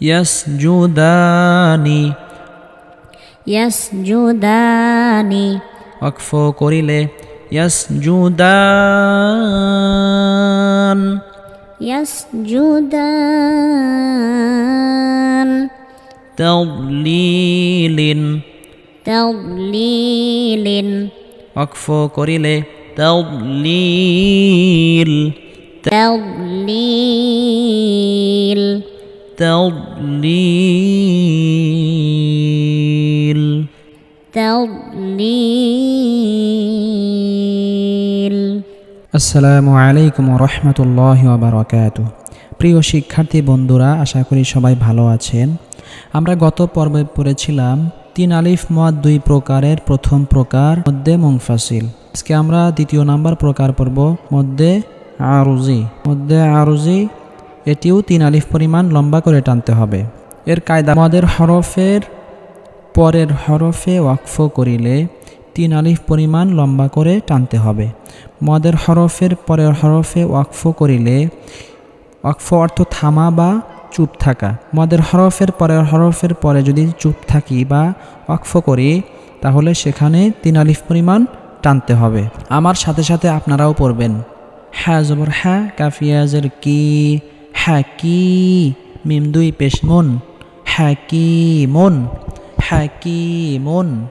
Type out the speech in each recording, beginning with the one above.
ইয়াসজুদানি ইয়াসজুদানি ওয়াকফ করিলে ইয়াসজুদান ইয়াসজুদান তাদলিলিন তাদলিলিন ওয়াকফ করিলে তাদলিল তাদলিল তাদলিল তাদলিল। আসসালামু আলাইকুম ওয়া রাহমাতুল্লাহি ওয়া বারাকাতুহু। প্রিয় শিক্ষার্থী বন্ধুরা, আশা করি সবাই ভালো আছেন। আমরা গত পর্বে পড়েছিলাম তিন আলিফ মদ দুই প্রকারের প্রথম প্রকার মধ্যে মুনফাসিল। আজকে আমরা দ্বিতীয় নাম্বার প্রকার পড়ব মধ্যে আরজি। মধ্যে আরজি এটিও তিন আলিফ পরিমাণ লম্বা করে টানতে হবে। এর কায়দা মদের হরফের পরের হরফে ওয়াকফ করিলে তিন আলিফ পরিমাণ লম্বা করে টানতে হবে। মদের হরফের পরের হরফে ওয়াকফ করিলে, ওয়াকফ অর্থ থামা বা চুপ থাকা। মদের হরফের পরের হরফের পরে যদি চুপ থাকি বা ওয়াকফ করি তাহলে সেখানে তিন আলিফ পরিমাণ টানতে হবে। আমার সাথে সাথে আপনারাও পড়বেন। হ্যাঁ জবর হ্যাঁ, কাফিয়াজের কি, হ্যাঁ কি, মিম দুই পেশ মন, হ্যাঁ কি মন, হ্যাঁ কি মন,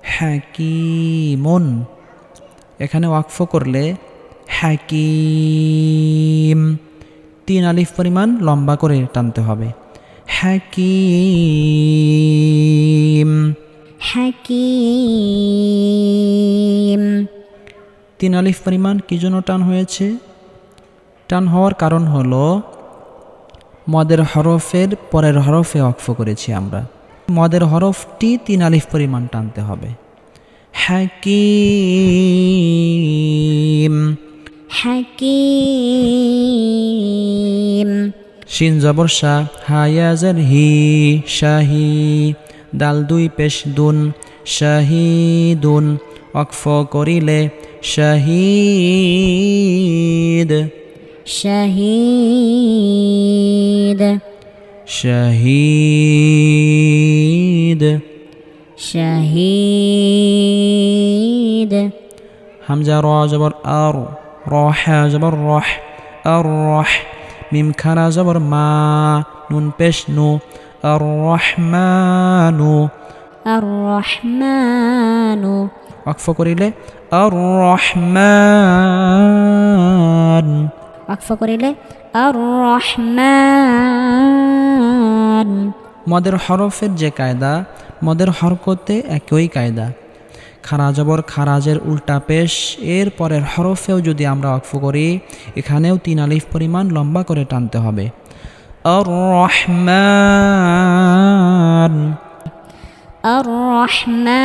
হ্যাঁ কি মন। এখানে ওয়াকফ করলে হাকিম তিন আলিফ পরিমাণ লম্বা করে টানতে হবে। হাকিম হাকিম। তিন আলিফ পরিমাণ কি জন্য টান হয়েছে? টান হওয়ার কারণ হলো মদের হরফের পরের হরফে ওয়াকফ করেছি আমরা। মদের হরফটি তিন আলিফ পরিমাণ টানতে হবে। হাকিম হাকিম। শিন জবর শা, হায়াজের হি, শাহি, দাল দুই পেশ দুন, শাহিদুন। ওয়াকফ করিলে শাহিদ শাহিদ শাহিদ শাহিদ। হামজা র জবর আর, র হা জবর রহ, আর রহ। মিম খারা জবর মা, নুন পেশ নু, আর রহমানু। আর রহমানু। ওয়াকফ করিলে আর রহমান। ওয়াকফ করিলে আর রহমান। মদের হরফের যে কায়দা, মদের হরকতে একই কায়দা। খারা জবর খারাজের উল্টা পেশ, এর পরের হরফেও যদি আমরা ওয়াকফ করি এখানেও তিন আলিফ পরিমাণ লম্বা করে টানতে হবে। আর রহমান আর রহমান।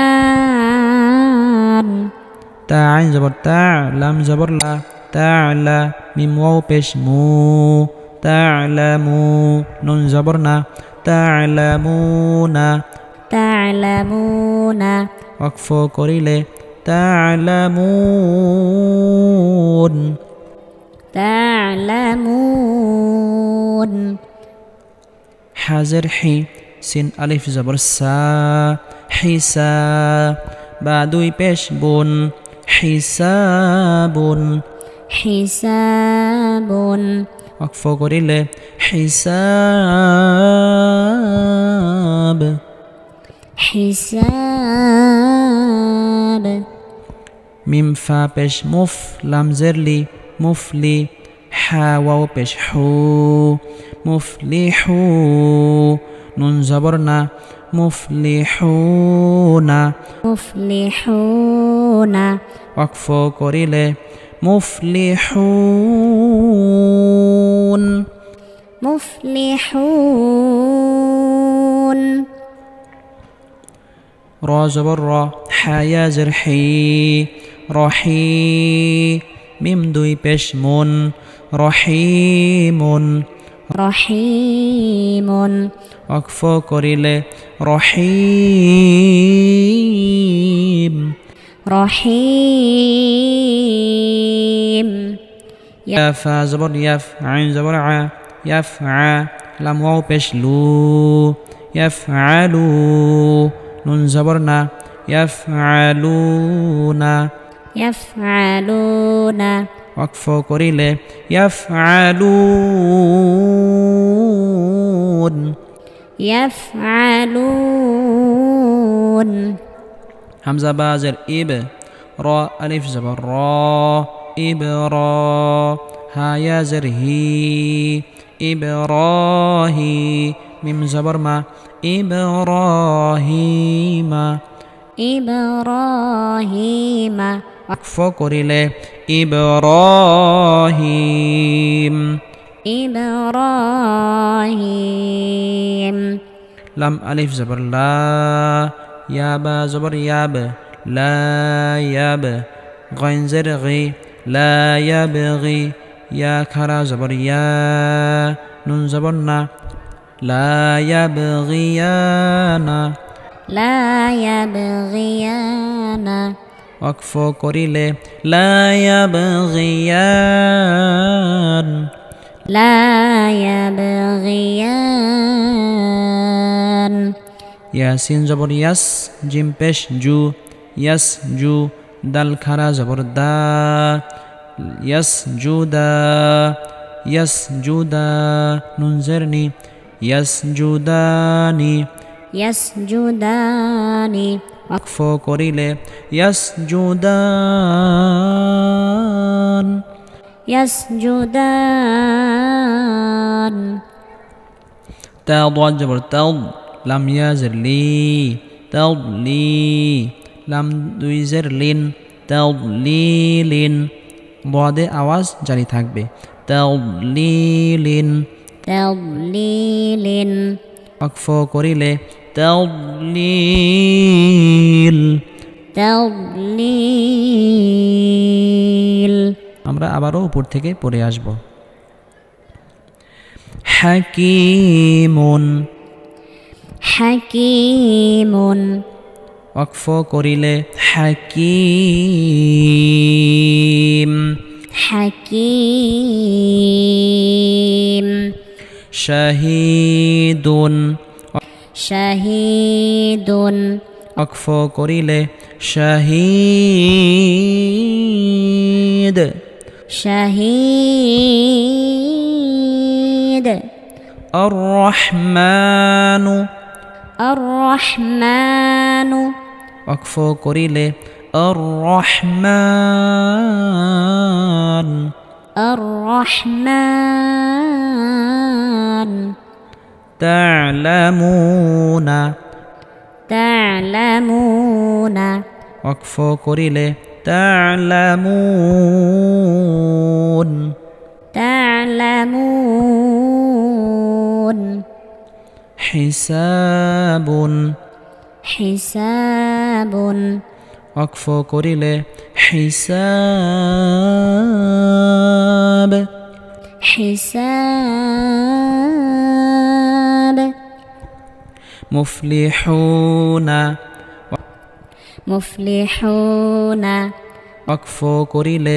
তা আইন জবর তা, লাম জবর লা, তা'লা, মিম ওয়াও পেশ মু, তা'লামু, নুন জবর না, তা'লামুনা। তা'লামুনা। ওয়াকফ করিলে তা'লামুন তা'লামুন। হাজের হি, সিন আলিফ জবর সা, হিসা, বা দুই পেশ বুন, হিসাবুন। হিসাবুন। ওয়াকফ করিলে হিসাব হিসাব। মিম ফা পেশ মুফ, লাম জেরলি, মুফলি, হা ওয়াও পেশ হু, মুফলিহু, নুন জবর না, মুফলিহুনা। মুফলিহুনা। ওয়াকফ করিলে মুফলিহুন মুফলিহুন। র জবর র, হায়াজের হি, রহি, মিম দুই পেশ মুন, রহিমুন। রহিমুন। ওয়াকফ করিলে রহিম রহিম। ইয়াফা জবর ইয়াফ, আইন জবর আ, ইয়াফআ, লাম ওয়াও পেশ লু ইয়াফআলু নুন জবর না ইয়াফআলুনা ইয়াফআলুনা ওয়াকফ করিলে ইয়াফআলুন ইয়াফআলুন হামজা বাজের ইব র আলিফ জবর র ইব র হা ইয়াজের হি ইবরাহি মিম জবর মা ইবরাহিমা ইব্রাহিমা ওয়াকফ করিলে ইবরাহিম ইব্রাহিম লাম আলিফ জবর লা ইয়া বা জবর ইয়াব লা ইয়াব গাইন জের গি লা ইয়াবগি ইয়া খারা জবর ইয়া নুন জবর না লা ইয়াবগিয়ানা লা ইয়াবগিয়ানা ওয়াকফ করিলে লা ইয়াবগিয়ান লা ইয়াবগিয়ান ইয়াসিন জবর ইয়াস জিম পেশ জু ইয়াস জু দাল খারা জবর দা ইয়াস জুদা ইয়াস জুদা নুন জেরনি ইয়াস জুদানি ইয়াসজুদানি ওয়াকফ করিলে ইয়াস জুদান ইয়াসজুদান তা ضاد জবর তাও লাম ইয়াজের লি তাও লি লাম দুই জের লিন তাও লিন বদে আওয়াজ জারি থাকবে তাও লিন তাদলিলিন ওয়াকফ করিলে তাদলিল তাদলিল আমরা আবারও উপর থেকে পড়ে আসব হাকিমুন হাকিমুন ওয়াকফ করিলে হাকিম হাকিম শাহিদুন শাহিদুন ওয়াকফ করিলে শাহিদ শাহিদ আর রহমানু আর রহমানু ওয়াকফ করিলে আর রহমান আর রহমান তা'লামুনা তা'লামুনা ওয়াকফ করিলে তা'লামুন তা'লামুন হিসাবুন হিসাবুন ওয়াকফ করিলে হিসাব হিসাব মুফলিহুনা মুফলিহুনা ওয়াকফ করিলে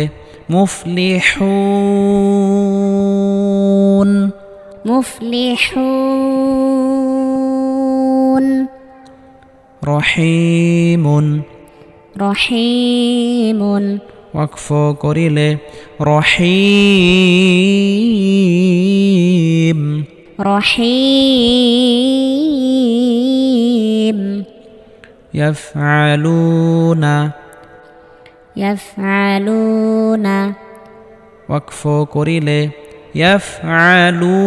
মুফলিহুন মুফলিহুন রহিমুন রহিমুন ওয়াকফ করিলে রহিম রহিম ইয়াফআলুনা ইয়াফআলুনা ওয়াকফ করিলে ইয়াফআলুন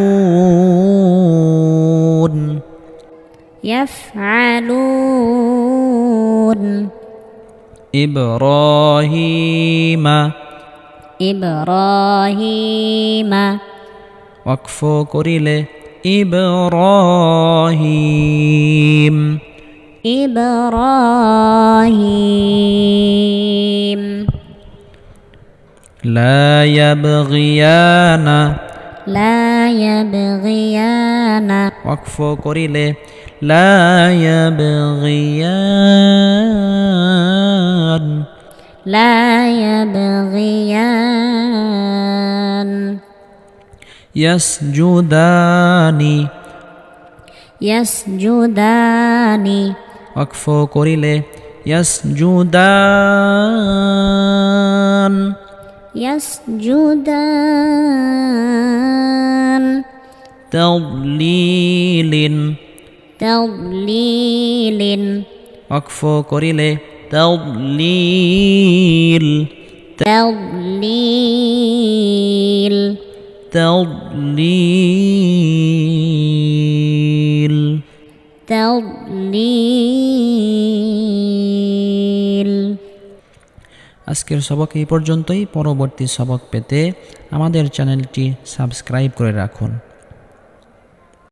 ইয়াফআলুন ইব্রাহিমা ইব্রাহিমা ওয়াকফ করিলে ইব্রাহিম ইব্রাহিম লা ইয়াবগিয়ানা লা ইয়াবগিয়ানা ওয়াকফ করিলে লা ইয়াবগিয়ান লা ইয়াবগিয়ান ইয়াসজুদানি ইয়াসজুদানি ওয়াকফ করিলে ইয়াসজুদান ইয়াসজুদান তাদলিলিন তাদলিলিন ওয়াকফ করিলে তাদলিল তাদলিল তাদলিল তাদলিল। আজকের সবক এই পর্যন্তই। পরবর্তী সবক পেতে আমাদের চ্যানেলটি সাবস্ক্রাইব করে রাখুন।